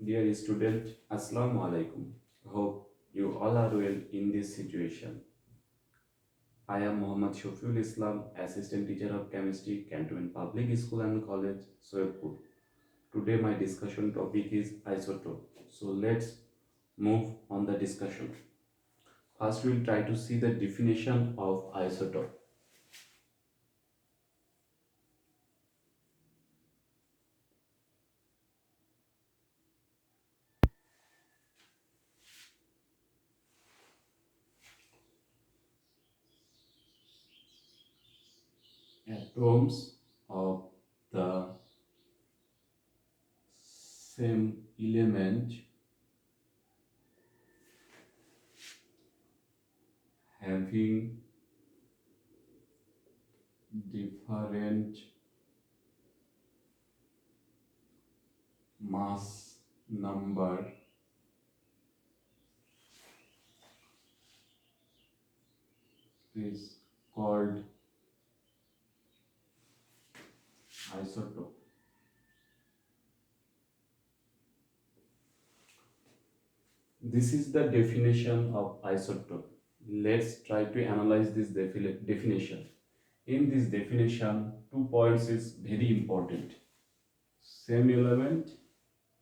Dear student, Assalamu alaikum. Hope you all are well in this situation. I am Mohammad Shafiul Islam, Assistant Teacher of Chemistry, Cantonment Public School and College, Saidpur. Today my discussion topic is isotope. So let's move on the discussion. First we'll try to see the definition of isotope. Atoms of the same element having different mass number is called isotope. This is the definition of isotope. Let's try to analyze this definition. In this definition, 2 points is very important. Same element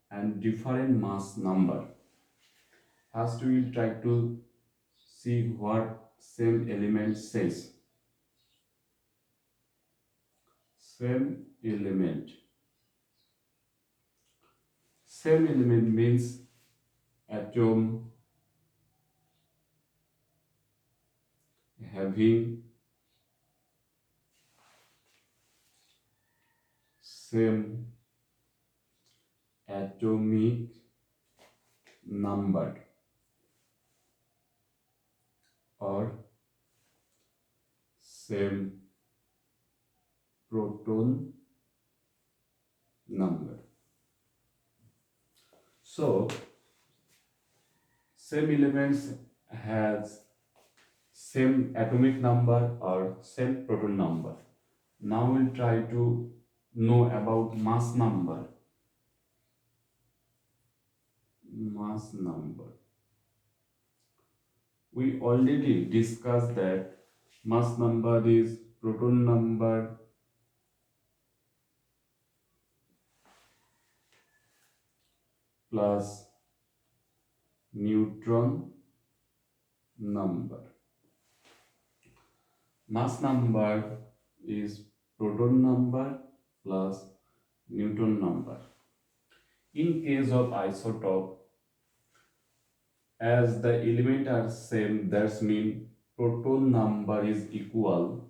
and different mass number. First, we will try to see what same element says. Same element. Same element means atom having same atomic number or same proton number. So same elements has same atomic number or same proton number. Now we'll try to know about mass number. Mass number. We already discussed that mass number is proton number plus neutron number. Mass number is proton number plus neutron number. In case of isotope, as the element are same, that means proton number is equal.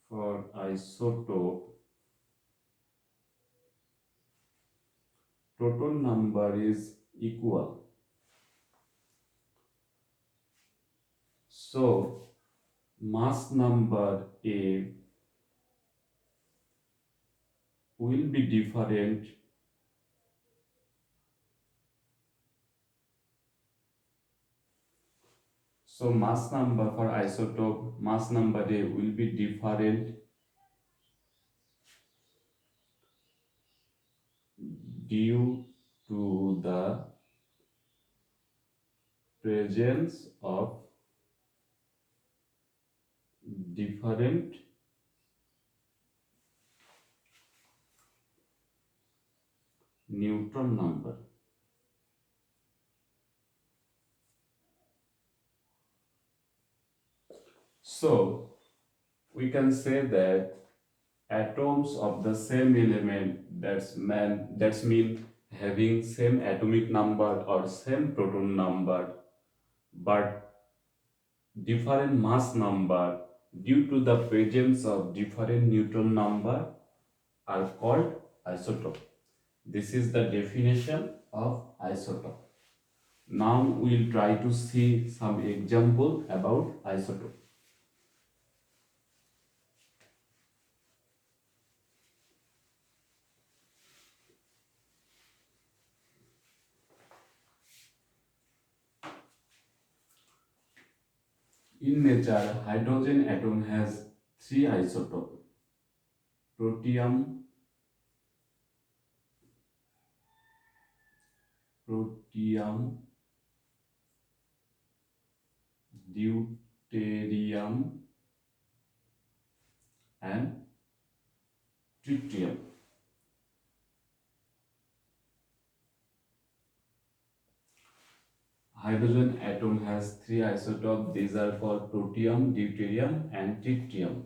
For isotope, proton number is equal. So mass number A will be different so mass number for isotope, mass number A will be different due to the presence of different neutron number. So we can say that atoms of the same element, that's mean having same atomic number or same proton number but different mass number due to the presence of different neutron number are called isotope. This is the definition of isotope. Now we will try to see some example about isotope. In nature, hydrogen atom has three isotopes: protium, protium, deuterium, and tritium. Hydrogen atom has three isotopes. These are called protium, deuterium, and tritium.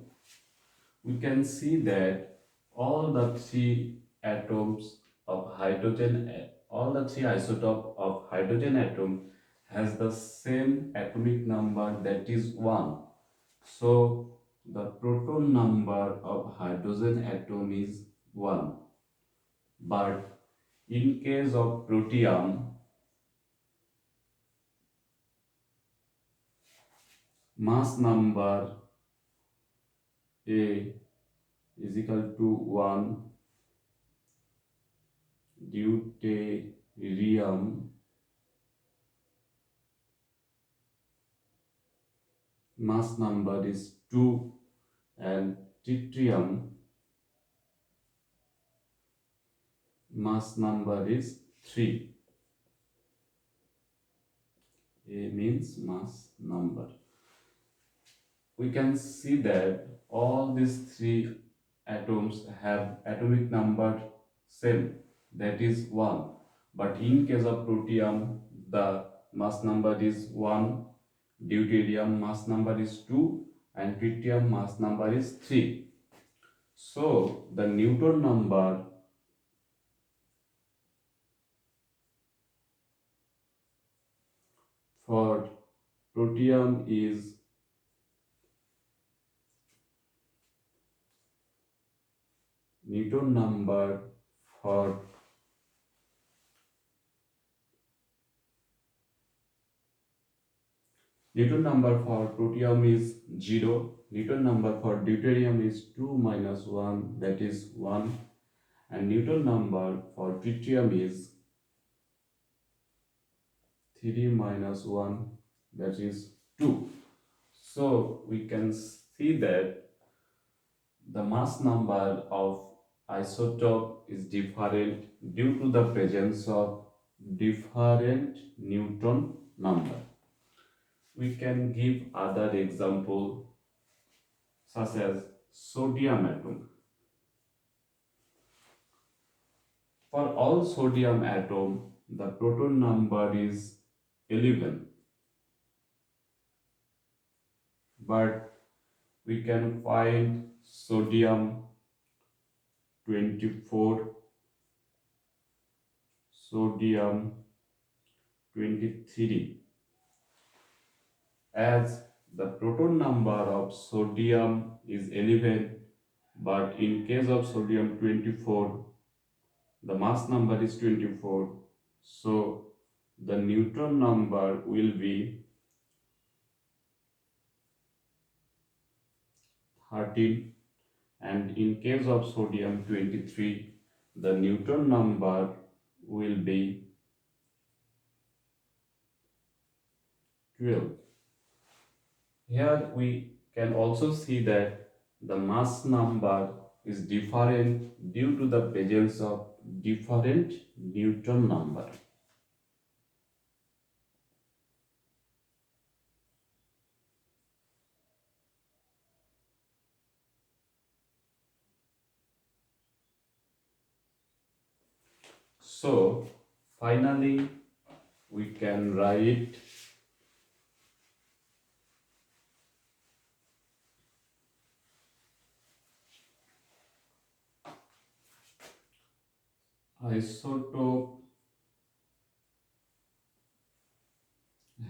We can see that all the three atoms of hydrogen, all the three isotopes of hydrogen atom has the same atomic number, that is 1. So the proton number of hydrogen atom is 1. But in case of protium, mass number A is equal to 1, deuterium mass number is 2, and tritium mass number is 3. A means mass number. We can see that all these three atoms have atomic number same, that is 1. But in case of protium, the mass number is 1, deuterium mass number is 2, and tritium mass number is 3. So the Newton number for protium is Newton number for protium is 0. Newton number for deuterium is 2 minus 1, that is 1. And Newton number for tritium is 3 minus 1, that is 2. So we can see that the mass number of isotope is different due to the presence of different Newton number. We can give other example such as sodium atom. For all sodium atom, the proton number is 11, but we can find sodium 24, sodium 23. As the proton number of sodium is 11, but in case of sodium 24, the mass number is 24. So the Newton number will be 13, and in case of sodium 23, the Newton number will be 12. Here we can also see that the mass number is different due to the presence of different Newton number. So finally we can write isotope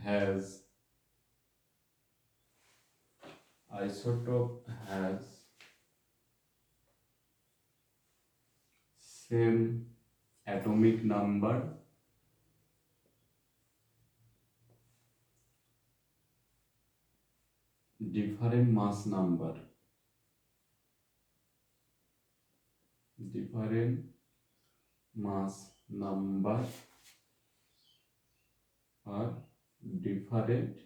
has same atomic number, different mass number, different mass number or different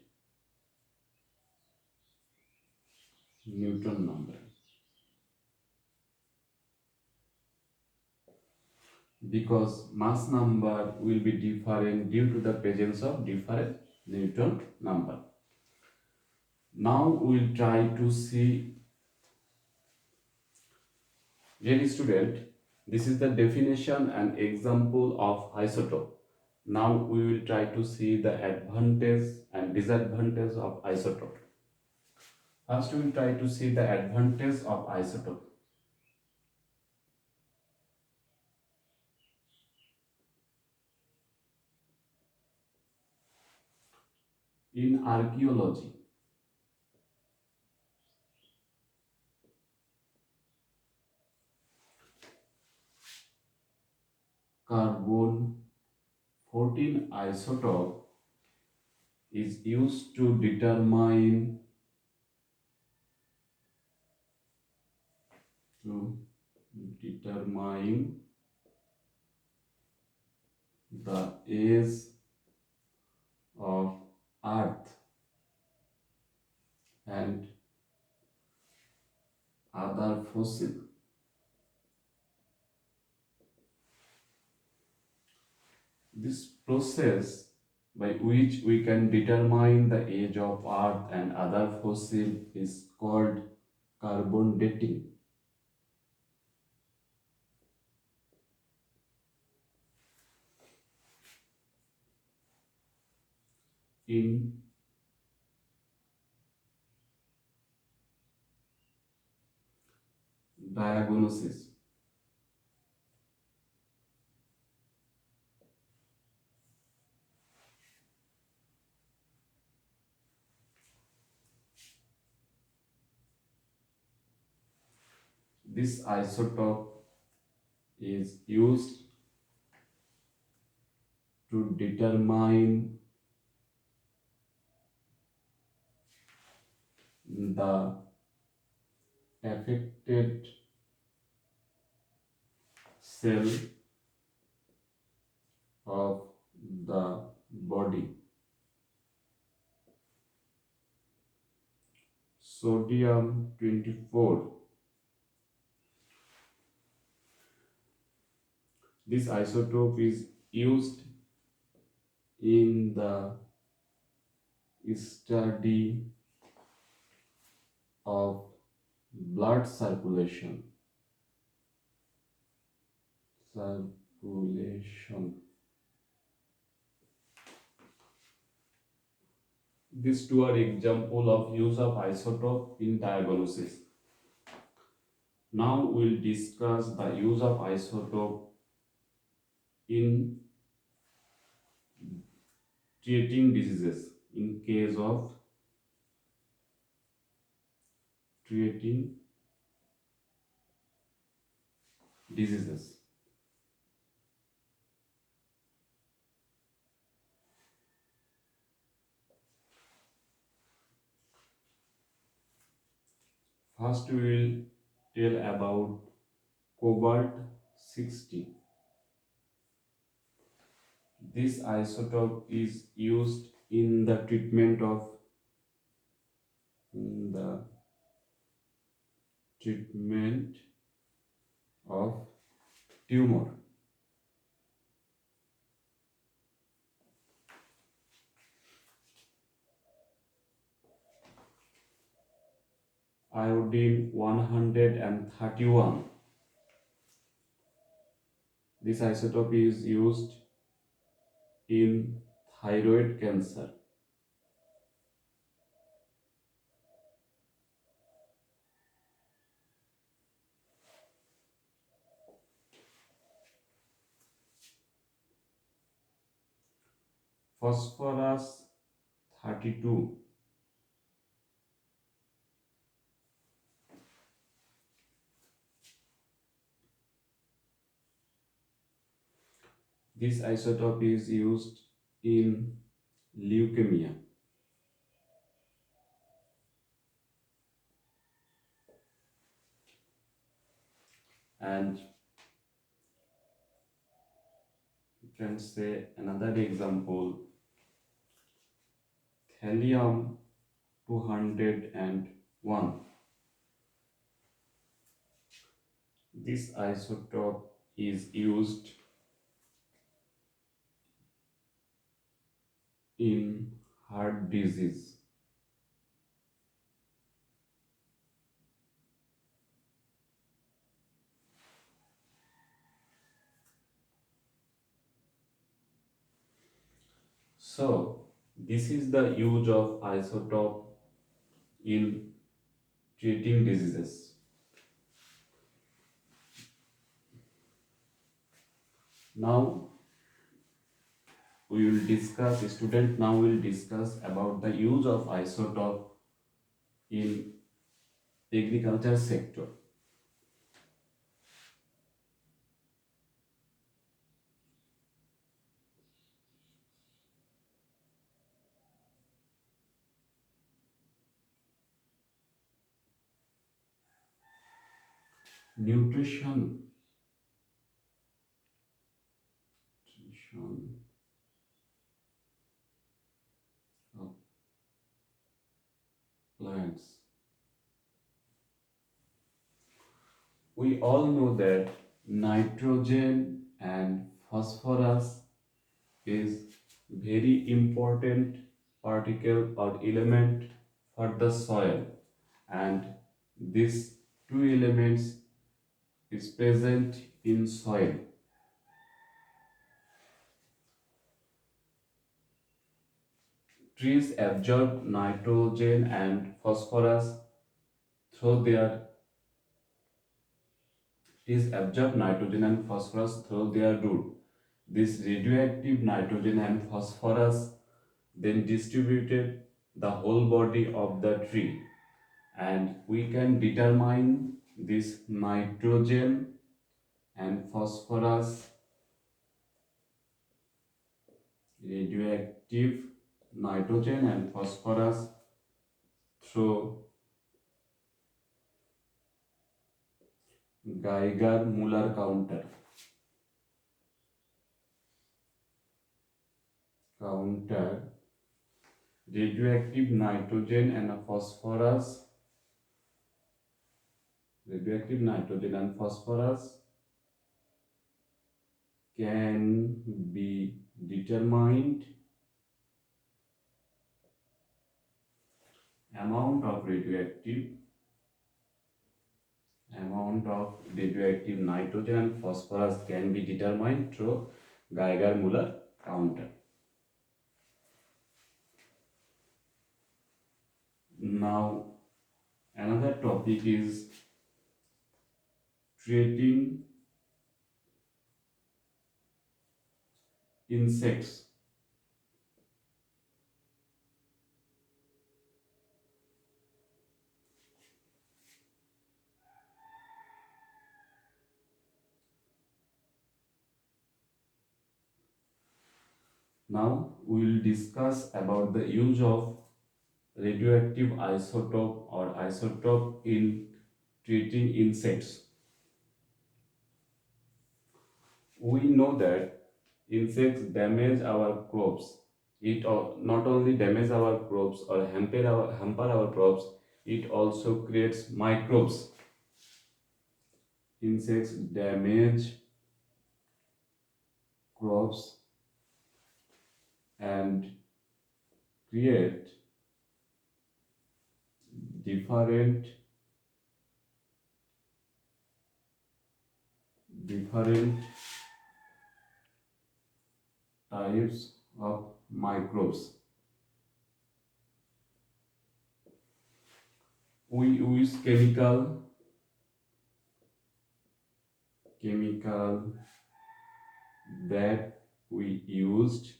Newton number. because mass number will be different due to the presence of different neutron number. Now we will try to see, dear student, this is the definition and example of isotope. Now we will try to see the advantage and disadvantage of isotope. First we will try to see the advantage of isotope. In archaeology, carbon 14 isotope is used to determine the age of Earth and other fossil. This process by which we can determine the age of Earth and other fossil is called carbon dating. In diagnosis, this isotope is used to determine the affected cell of the body. Sodium 24. This isotope is used in the study of blood circulation. These two are example of use of isotope in diagnosis. Now we'll discuss the use of isotope in treating diseases. In case of treating diseases. First we will tell about cobalt 60. This isotope is used in the treatment of tumor. Iodine 131. This isotope is used in thyroid cancer. Phosphorus 32. This isotope is used in leukemia. And you can say another example, thallium 201. This isotope is used in heart disease. So, this is the use of isotope in treating diseases. Now, student now will discuss about the use of isotope in agriculture sector. Nutrition, nutrition of plants. We all know that nitrogen and phosphorus is very important particle or element for the soil, and these two elements is present in soil. Trees absorb nitrogen and phosphorus through their trees absorb nitrogen and phosphorus through their root. This radioactive nitrogen and phosphorus then distributed the whole body of the tree, and we can determine this nitrogen and phosphorus, radioactive nitrogen and phosphorus through Geiger-Muller counter. Radioactive nitrogen and phosphorus, radioactive nitrogen and phosphorus can be determined. Amount of radioactive nitrogen and phosphorus can be determined through Geiger-Muller counter. Now, another topic is treating insects. Now, we will discuss about the use of radioactive isotope or isotope in treating insects. We know that insects damage our crops. Not only damage our crops or hamper our crops, it also creates microbes. Insects damage crops and create different different types of microbes. We use chemical that we used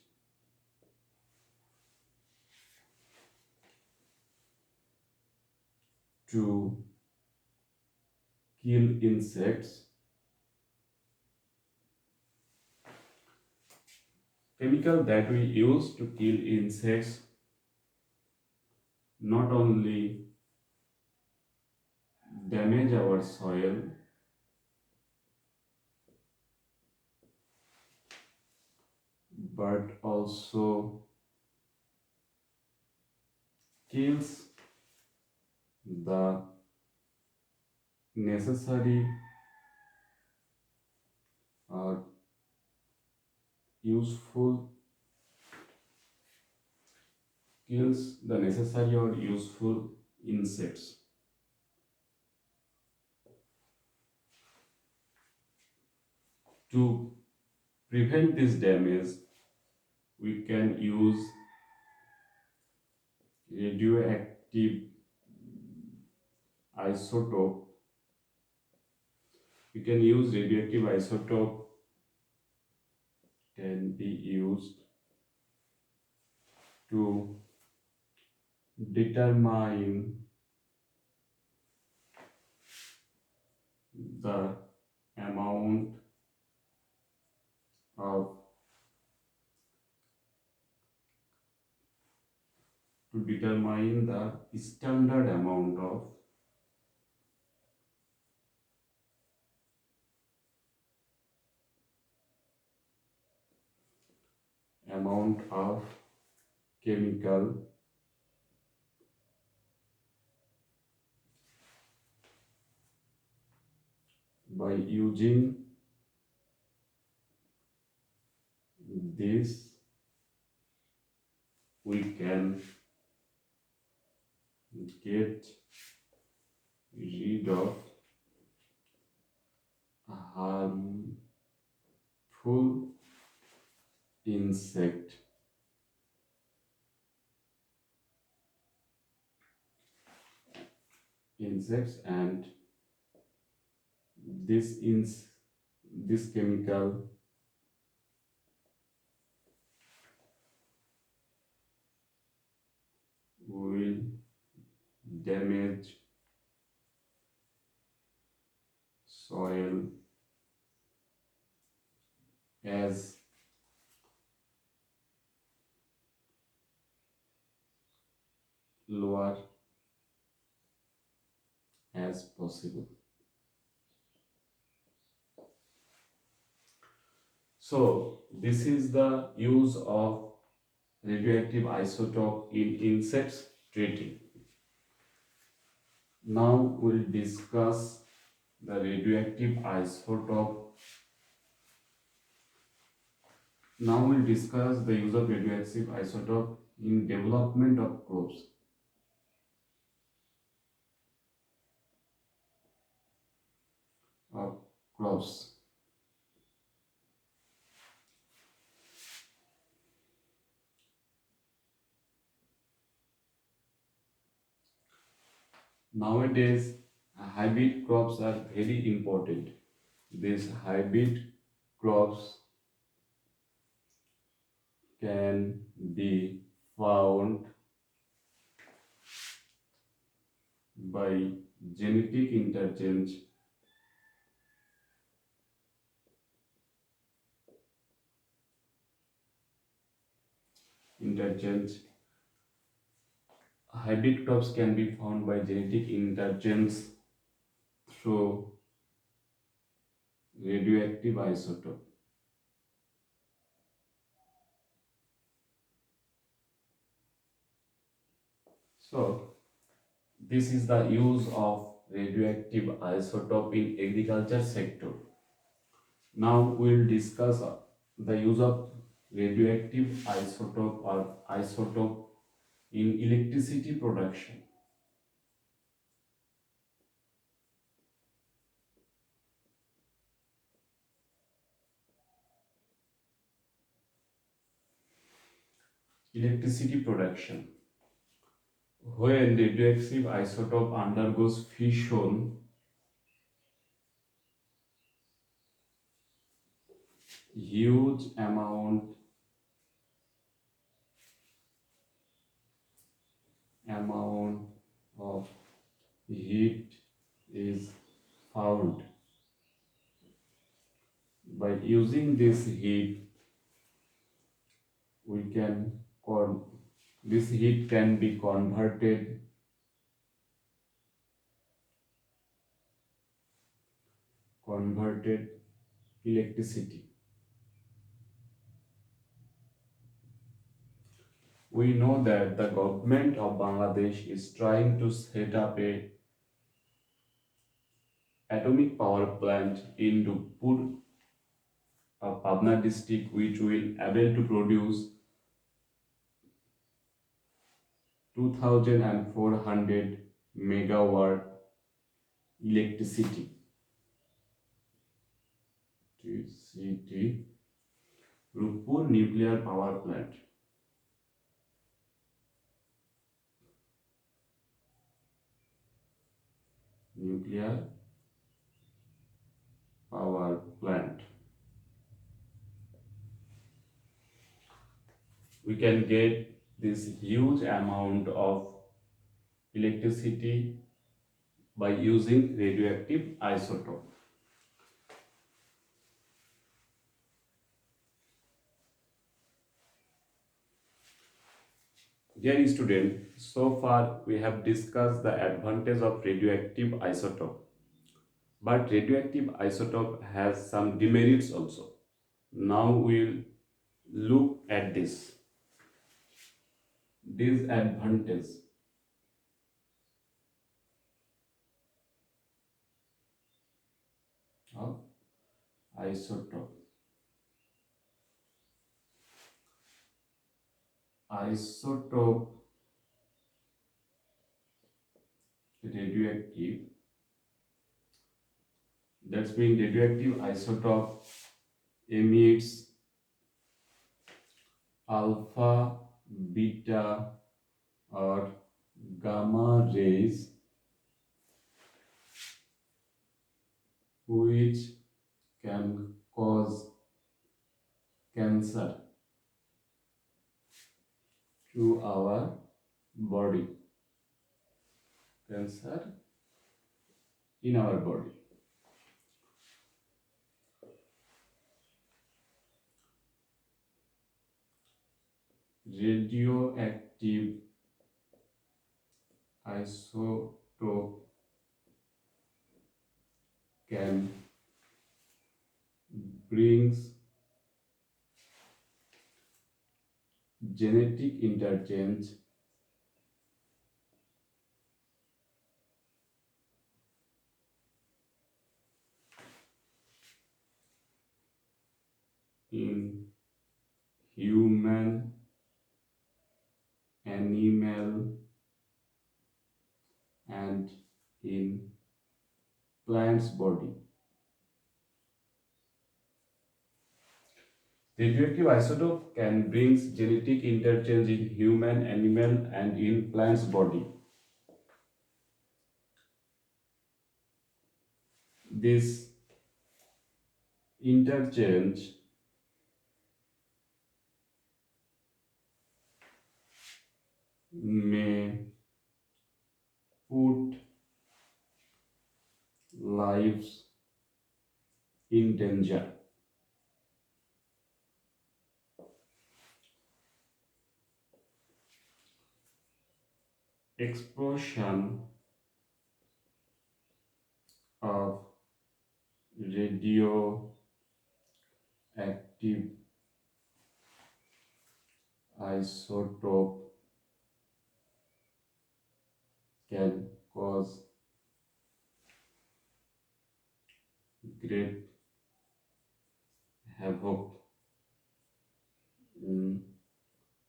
to kill insects. Chemical that we use to kill insects not only damage our soil but also kills the necessary or useful kills the necessary or useful insects. To prevent this damage, we can use radioactive isotope. We can use radioactive isotope can be used to determine the amount of to determine the standard amount of chemical by using this we can get rid of harmful insect insects, and this ins this chemical will damage soil as lower as possible. So this is the use of radioactive isotope in insects treating. Now we'll discuss the radioactive isotope. Now we'll discuss the use of radioactive isotope in development of crops. Of crops. Nowadays, hybrid crops are very important. These hybrid crops can be found by genetic interchange. Hybrid crops can be found by genetic interchange through radioactive isotope. So, this is the use of radioactive isotope in agriculture sector. Now we'll discuss the use of radioactive isotope or isotope in electricity production. Electricity production. When radioactive isotope undergoes fission, huge amount of heat is found. By using this heat, we can this heat can be converted electricity. We know that the government of Bangladesh is trying to set up a atomic power plant in Dupur of Pabna district, which will able to produce 2400 megawatt electricity. TCT, Rupur nuclear power plant. Nuclear power plant. We can get this huge amount of electricity by using radioactive isotope. Dear student, so far we have discussed the advantage of radioactive isotope. But radioactive isotope has some demerits also. Now we'll look at this disadvantage of isotope. Isotope radioactive. That's mean radioactive isotope emits alpha, beta, or gamma rays which can cause cancer to our body. Cancer in our body. Radioactive isotope can brings genetic interchange in human, animal, and in plant's body. Radioactive isotope can brings genetic interchange in human, animal, and in plant's body. This interchange may put lives in danger. Explosion of radioactive isotope can cause great havoc in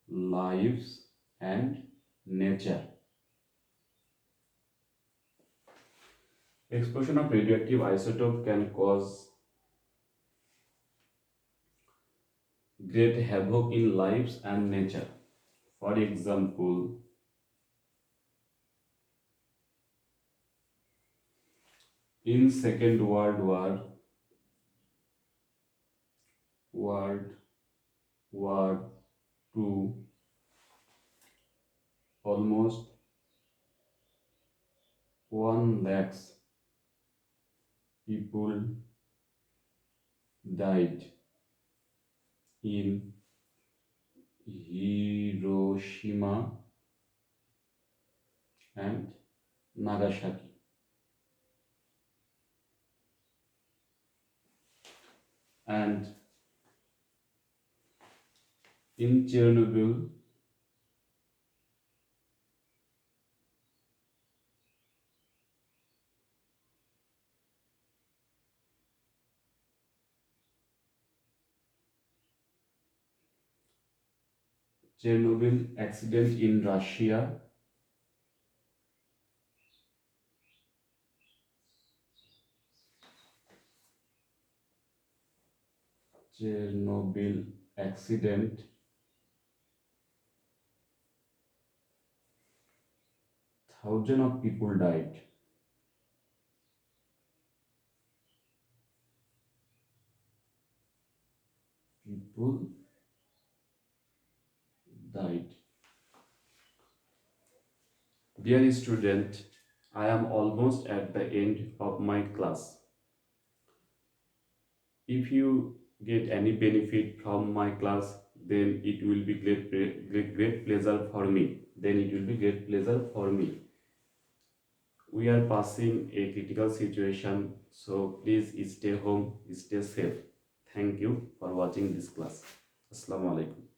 lives and nature. Explosion of radioactive isotope can cause great havoc in lives and nature. For example, in Second World War II, almost 1 lakhs people died in Hiroshima and Nagasaki. And in Chernobyl accident in Russia, Chernobyl accident, thousands of people died. People died. Dear student, I am almost at the end of my class. If you get any benefit from my class, then it will be great pleasure for me. Then it will be great pleasure for me. We are passing a critical situation, so please stay home, stay safe. Thank you for watching this class. Assalamu alaikum.